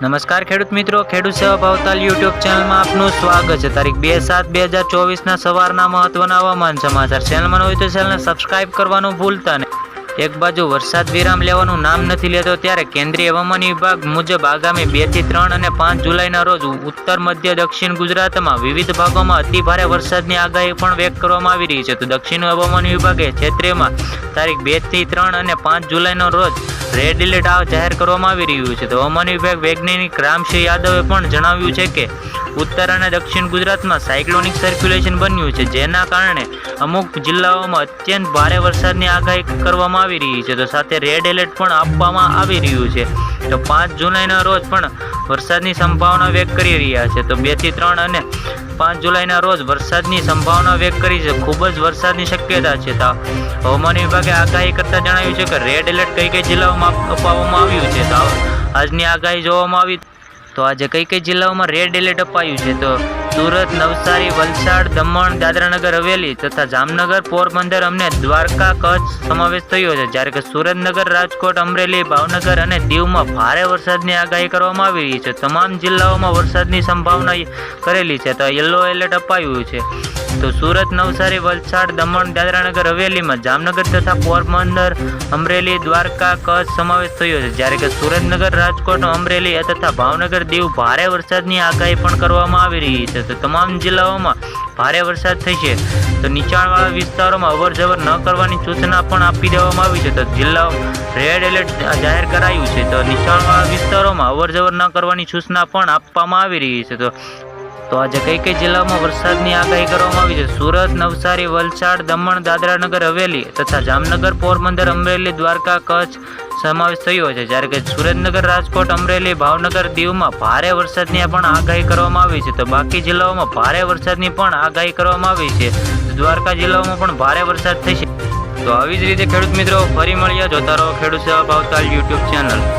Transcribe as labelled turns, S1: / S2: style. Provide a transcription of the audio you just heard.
S1: નમસ્કાર ખેડૂત મિત્રો, ખેડૂત સેવા ભાવતાલ યુટ્યુબ ચેનલમાં આપનું સ્વાગત છે। તારીખ 2/7/2024 સવારના મહત્વના હવામાન સમાચાર। ચેનલમાં હોય તો ચેનલને સબસ્ક્રાઇબ કરવાનું ભૂલતા નહીં। એક બાજુ વરસાદ વિરામ લેવાનું નામ નથી લેતો ત્યારે કેન્દ્રીય હવામાન વિભાગ મુજબ આગામી 2 થી 3 અને 5 જુલાઈના રોજ ઉત્તર મધ્ય દક્ષિણ ગુજરાતમાં વિવિધ ભાગોમાં અતિ ભારે વરસાદની આગાહી પણ વ્યક્ત કરવામાં આવી રહી છે। તો દક્ષિણ હવામાન વિભાગે ક્ષેત્રમાં તારીખ 2 થી 3 અને 5 જુલાઈનો રોજ રેડ એલર્ટ જાહેર કરવામાં આવી રહ્યું છે। તો હવામાન વિભાગ વૈજ્ઞાનિક રામસિંહ યાદવે પણ જણાવ્યું છે કે ઉત્તર અને દક્ષિણ ગુજરાતમાં સાયક્લોનિક સર્ક્યુલેશન બન્યું છે, જેના કારણે અમુક જિલ્લાઓમાં અત્યંત ભારે વરસાદની આગાહી કરવામાં આવી રહી છે। તો સાથે રેડ એલર્ટ પણ આપવામાં આવી રહ્યું છે। તો 5 જુલાઈના રોજ પણ વરસાદની સંભાવના વ્યક્ત કરી રહ્યા છે। તો 2 થી 3 અને 5 જુલાઈના રોજ વરસાદની સંભાવના વ્યક્ત કરી છે। ખૂબ જ વરસાદની શક્યતા છે। તો હવામાન વિભાગે આગાહી કરતા જણાવ્યું છે કે રેડ એલર્ટ કઈ જિલ્લાઓમાં આપવામાં આવ્યું છે। તો આજની આગાહી જોવામાં આવી તો આજે કઈ જિલ્લાઓમાં રેડ એલર્ટ અપાયું છે। તો સુરત, નવસારી, વલસાડ, દમણ, દાદરાનગર હવેલી તથા જામનગર, પોરબંદર અને દ્વારકા, કચ્છ સમાવેશ થયો છે। જ્યારે કે સુરેન્દ્રનગર, રાજકોટ, અમરેલી, ભાવનગર અને દીવમાં ભારે વરસાદની આગાહી કરવામાં આવી રહી છે। તમામ જિલ્લાઓમાં વરસાદની સંભાવના કરેલી છે। તો યલો એલર્ટ અપાયું છે। તો સુરત, નવસારી, વલસાડ, દમણ, દાદરાનગર હવેલીમાં જામનગર તથા પોરબંદર, અમરેલી, દ્વારકા, કચ્છ સમાવેશ થયો છે। જ્યારે કે સુરેન્દ્રનગર, રાજકોટ, અમરેલી તથા ભાવનગર, દીવ ભારે વરસાદની આગાહી પણ કરવામાં આવી રહી છે। તો તમામ જિલ્લાઓમાં ભારે વરસાદ થશે। તો નીચાણવાળા વિસ્તારોમાં અવરજવર ન કરવાની સૂચના પણ આપી દેવામાં આવી છે। તો જિલ્લાઓ રેડ એલર્ટ જાહેર કરાયું છે। તો નીચાણવાળા વિસ્તારોમાં અવરજવર ન કરવાની સૂચના પણ આપવામાં આવી રહી છે। તો આજે કઈ જિલ્લાઓમાં વરસાદની આગાહી કરવામાં આવી છે? સુરત, નવસારી, વલસાડ, દમણ, દાદરાનગર હવેલી તથા જામનગર, પોરબંદર, અમરેલી, દ્વારકા, કચ્છ સમાવેશ થયો છે। જ્યારે કે સુરેન્દ્રનગર, રાજકોટ, અમરેલી, ભાવનગર, દીવમાં ભારે વરસાદની પણ આગાહી કરવામાં આવી છે। તો બાકી જિલ્લાઓમાં ભારે વરસાદની પણ આગાહી કરવામાં આવી છે। દ્વારકા જિલ્લાઓમાં પણ ભારે વરસાદ થશે। તો આવી જ રીતે ખેડૂત મિત્રો ફરી મળ્યા, જોતા રહો ખેડૂત સેવા ભાવતાલ યુટ્યુબ ચેનલ।